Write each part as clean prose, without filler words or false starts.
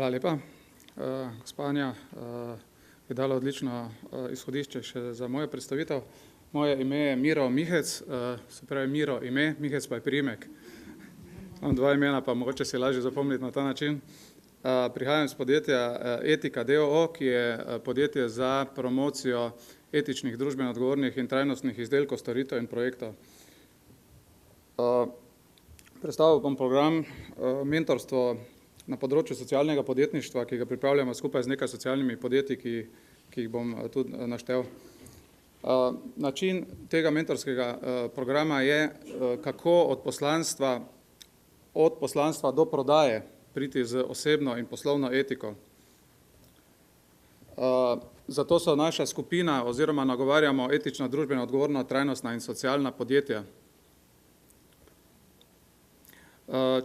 Hvala lepa. Gospa Anja je dala odlično izhodišče še za mojo predstavitev. Moje ime je Miro Mihec, se pravi Miro ime, Mihec pa je priimek. Imam dva imena, pa mogoče si lažje zapomniti na ta način. Prihajam iz podjetja Etika d.o.o., ki je podjetje za promocijo etičnih, družbeno odgovornih in trajnostnih izdelkov, storitev in projektov. Predstavil bom program mentorstvo na področju socialnega podjetništva, ki ga pripravljamo skupaj z nekaj socialnimi podjetji, ki jih bom tudi naštel. Način tega mentorskega programa je, kako od poslanstva do prodaje priti z osebno in poslovno etiko. Zato so naša skupina oziroma nagovarjamo etična, družbeno odgovorna, trajnostna in socialna podjetja.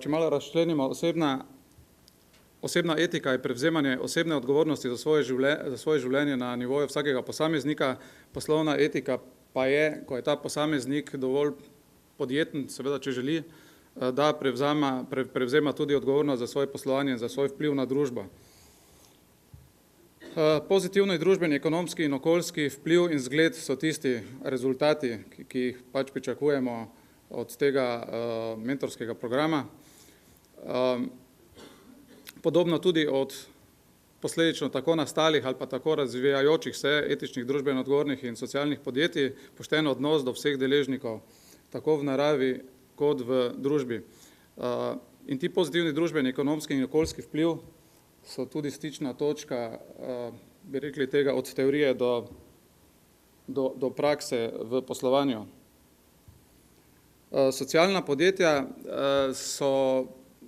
Če malo razčlenimo, osebna etika je prevzemanje osebne odgovornosti za svoje življenje na nivoju vsakega posameznika, poslovna etika pa je, ko je ta posameznik dovolj podjeten, seveda če želi, da prevzema tudi odgovornost za svoje poslovanje, za svoj vpliv na družbo. Pozitivni družbeni, ekonomski in okoljski vpliv in zgled so tisti rezultati, ki jih pač pričakujemo od tega mentorskega programa. Podobno tudi od posledično tako nastalih ali pa tako razvijajočih se etičnih, družbeno odgovornih in socialnih podjetij, pošten odnos do vseh deležnikov, tako v naravi kot v družbi. In ti pozitivni družbeni, ekonomski in okoljski vpliv so tudi stična točka, bi rekli tega, od teorije do prakse v poslovanju. Socialna podjetja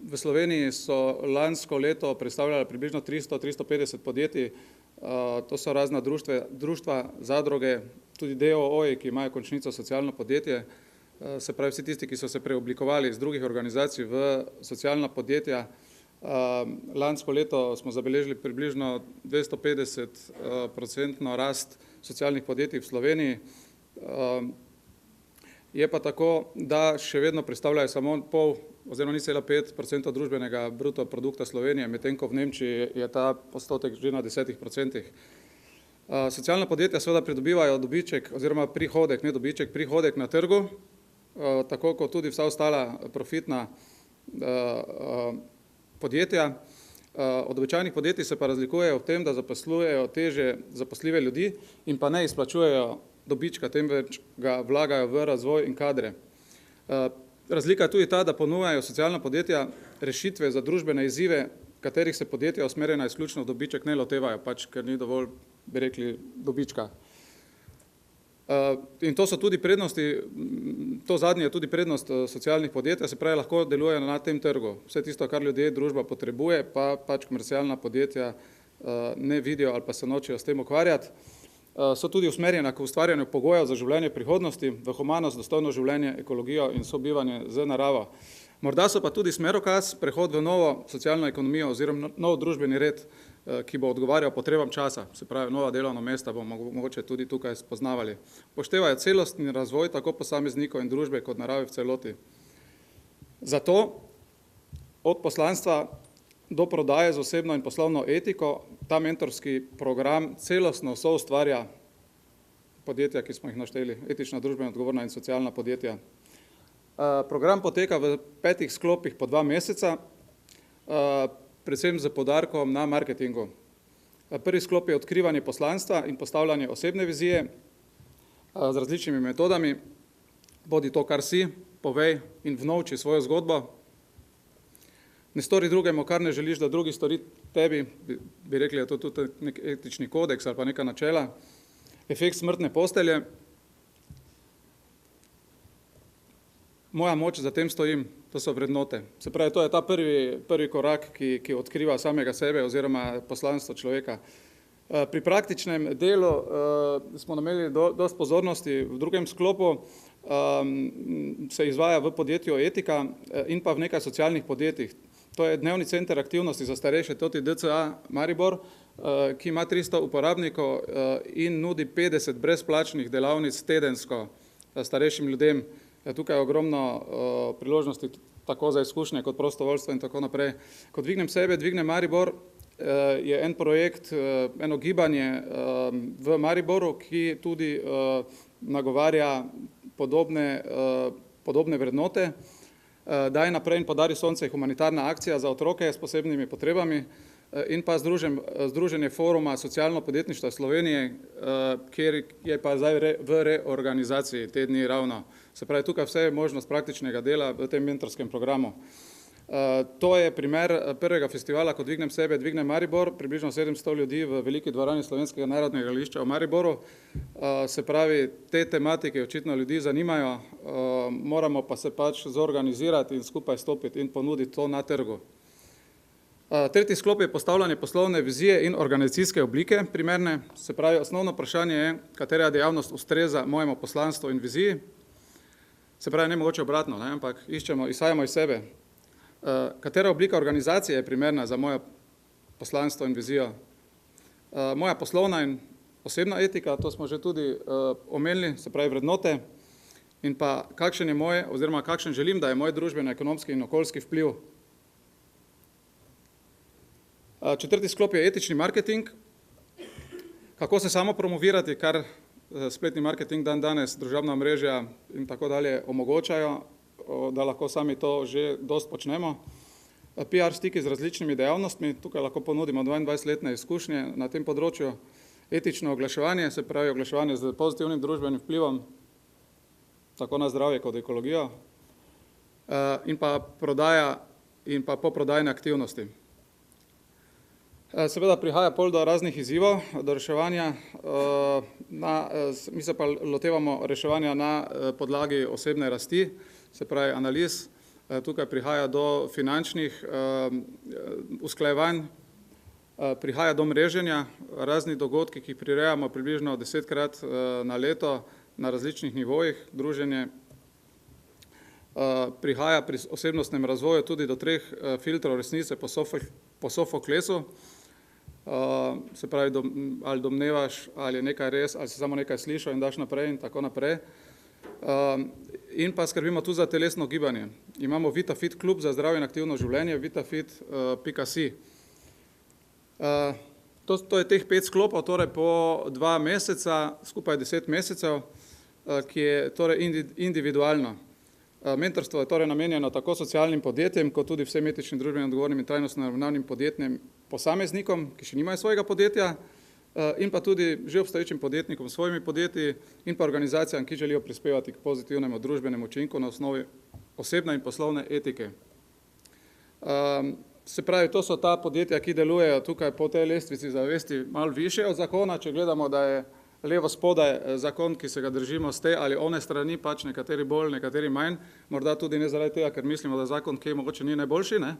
v Sloveniji so lansko leto predstavljala približno 300-350 podjetij, to so razna društva, zadruge, tudi d.o.o.-ji, ki imajo končnico socialno podjetje, se pravi vsi tisti, ki so se preoblikovali iz drugih organizacij v socialna podjetja. Lansko leto smo zabeležili približno 250% rast socialnih podjetij v Sloveniji. Je pa tako, da še vedno predstavljajo samo pol oziroma 0,5% družbenega bruto produkta Slovenije, medtem ko v Nemčiji je ta postotek že na 10%. Socialna podjetja seveda pridobivajo dobiček oziroma prihodek, ne dobiček, prihodek na trgu, tako kot tudi vsa ostala profitna podjetja. Od običajnih podjetij se pa razlikujejo v tem, da zaposlujejo težje zaposljive ljudi in pa ne izplačujejo dobička, temveč ga vlagajo v razvoj in kadre. Razlika je tudi ta, da ponujajo socialna podjetja rešitve za družbene izzive, katerih se podjetja usmerjena izključno v dobiček ne lotevajo, pač ker ni dovolj, bi rekli, dobička. In to so tudi prednosti, to zadnje je tudi prednost socialnih podjetij, se pravi, lahko delujejo na tem trgu. Vse tisto, kar ljudje, družba potrebuje, pa pač komercialna podjetja ne vidijo ali pa se nočejo s tem ukvarjati. So tudi usmerjena k ustvarjanju pogojev za življenje prihodnosti, v humanost, dostojno življenje, ekologijo in sobivanje z naravo. Morda so pa tudi smerokaz, prehod v novo socialno ekonomijo oziroma nov družbeni red, ki bo odgovarjal potrebam časa, se pravi, nova delovna mesta bomo mogoče tudi tukaj spoznavali. Upoštevajo celostni razvoj tako posameznikov in družbe kot narave v celoti. Zato od poslanstva do prodaje z osebno in poslovno etiko ta mentorski program celostno soustvarja podjetja, ki smo jih našteli, etična, družbeno odgovorna in socialna podjetja. Program poteka v 5 sklopih po 2 meseca, predvsem z poudarkom na marketingu. Prvi sklop je odkrivanje poslanstva in postavljanje osebne vizije z različnimi metodami. Bodi to, kar si, povej in vnovči svojo zgodbo. Ne stori drugemu, kar ne želiš, da drugi stori tebi, bi rekli, je to tudi nek etični kodeks ali pa neka načela. Efekt smrtne postelje. Moja moč, za tem stojim, to so vrednote. Se pravi, to je ta prvi korak, ki odkriva samega sebe oziroma poslanstvo človeka. Pri praktičnem delu smo namenili dosti pozornosti. V drugem sklopu se izvaja v podjetju Etika in pa v nekaj socialnih podjetjih. To je dnevni center aktivnosti za starejše, toti DCA Maribor, ki ima 300 uporabnikov in nudi 50 brezplačnih delavnic tedensko starejšim ljudem. Tukaj je ogromno priložnosti tako za izkušnje kot prostovoljstvo in tako naprej. Ko dvignem sebe, dvignem Maribor, je en projekt, eno gibanje v Mariboru, ki tudi nagovarja podobne vrednote. Daj naprej in podari sonce je humanitarna akcija za otroke s posebnimi potrebami in pa Združenje foruma socialno podjetništva Slovenije, kjer je pa zdaj v reorganizaciji te dni ravno. Se pravi, tukaj vse je možnost praktičnega dela v tem mentorskem programu. To je primer prvega festivala Ko dvignem sebe, dvignem Maribor, približno 700 ljudi v veliki dvorani Slovenskega narodnega gledališča v Mariboru. Se pravi, te tematike očitno ljudi zanimajo, moramo pa se pač zorganizirati in skupaj stopiti in ponuditi to na trgu. Tretji sklop je postavljanje poslovne vizije in organizacijske oblike primerne. Se pravi, osnovno vprašanje je, katera dejavnost ustreza mojemu poslanstvu in viziji. Se pravi, ne mogoče obratno, ampak izhajamo iz sebe. Katera oblika organizacije je primerna za moje poslanstvo in vizijo? Moja poslovna in osebna etika, to smo že tudi omenili, se pravi vrednote, in pa kakšen je moj, oziroma kakšen želim, da je moj družbeno-ekonomski in okoljski vpliv. Četrti sklop je etični marketing. Kako se samo promovirati, kar spletni marketing dan danes, družabna omrežja in tako dalje omogočajo, da lahko sami to že dosti počnemo. PR stiki z različnimi dejavnostmi, tukaj lahko ponudimo 22-letne izkušnje na tem področju. Etično oglaševanje, se pravi oglaševanje z pozitivnim družbenim vplivom, tako na zdravje kot ekologijo, in pa prodaja in pa poprodajne aktivnosti. Seveda prihaja pol do raznih izzivov, do reševanja, mi se pa lotevamo reševanja na podlagi osebne rasti, se pravi analiz, tukaj prihaja do finančnih usklajevanj, prihaja do mreženja, razni dogodki, ki jih prirejamo približno 10-krat na leto na različnih nivojih, druženje. Prihaja pri osebnostnem razvoju tudi do 3 filtrov resnice po Sofoklesu, se pravi, ali domnevaš, ali je nekaj res, ali si samo nekaj slišal in daš naprej in tako naprej. In pa skrbimo tudi za telesno gibanje. Imamo VitaFit klub za zdravje in aktivno življenje, vitafit.si. To je teh 5 sklopov, torej po 2 meseca, skupaj 10 mesecev, ki je torej individualno. Mentorstvo je torej namenjeno tako socialnim podjetjem, kot tudi vsem etičnim, družbenim, odgovornim in trajnostno naravnanim podjetnim posameznikom, ki še nimajo svojega podjetja, in pa tudi že obstoječim podjetnikom s svojimi podjetji in pa organizacijam, ki želijo prispevati k pozitivnemu družbenemu učinku na osnovi osebne in poslovne etike. Se pravi, to so ta podjetja, ki delujejo tukaj po tej lestvici zavesti malo više od zakona, če gledamo, da je levo spodaj zakon, ki se ga držimo z te ali one strani, pač nekateri bolj, nekateri manj, morda tudi ne zaradi tega, ker mislimo, da zakon, ki mogoče ni najboljši, ne.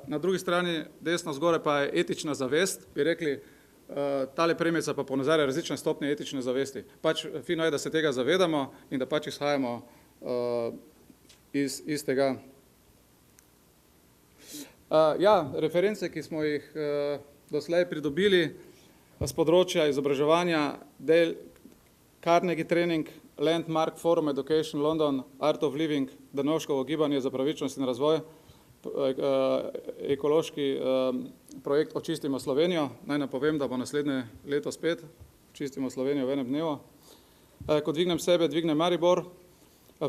Na drugi strani, desno zgore pa je etična zavest, bi rekli, tale premica pa ponazarja različne stopnje etične zavesti. Pač fino je, da se tega zavedamo in da pač izhajamo iz tega. Ja, reference, ki smo jih doslej pridobili z področja izobraževanja, Dale Carnegie Training, Landmark Forum Education London, Art of Living, Drnovškovo gibanje za pravičnost in razvoj, ekološki projekt Očistimo Slovenijo. Naj napovem, da bo naslednje leto spet Očistimo Slovenijo v enem dnevu. Ko dvignem sebe, dvignem Maribor,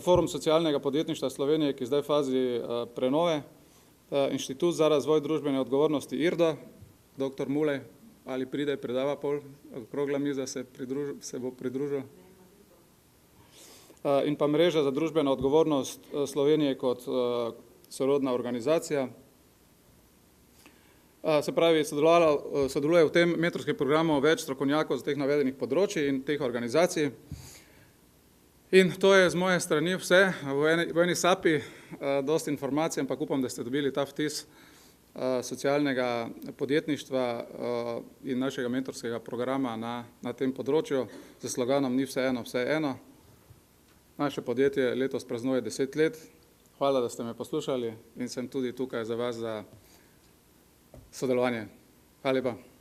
Forum socialnega podjetništva Slovenije, ki je zdaj v fazi prenove, Inštitut za razvoj družbene odgovornosti IRDO, dr. Mulej, ali pride, predava pol, okrogla miza se bo pridružil. In pa Mreža za družbeno odgovornost Slovenije kot sorodna organizacija. Se pravi, sodeluje v tem mentorskem programu več strokovnjakov z teh navedenih področij in teh organizacij. In to je z moje strani vse, v eni sapi, dosti informacij, ampak upam, da ste dobili ta vtis socialnega podjetništva in našega mentorskega programa na tem področju z sloganom Ni vseeno, vse eno. Naše podjetje letos praznuje 10 let. Hvala, da ste me poslušali in sem tudi tukaj za vas za sodelovanje. Hvala lepa.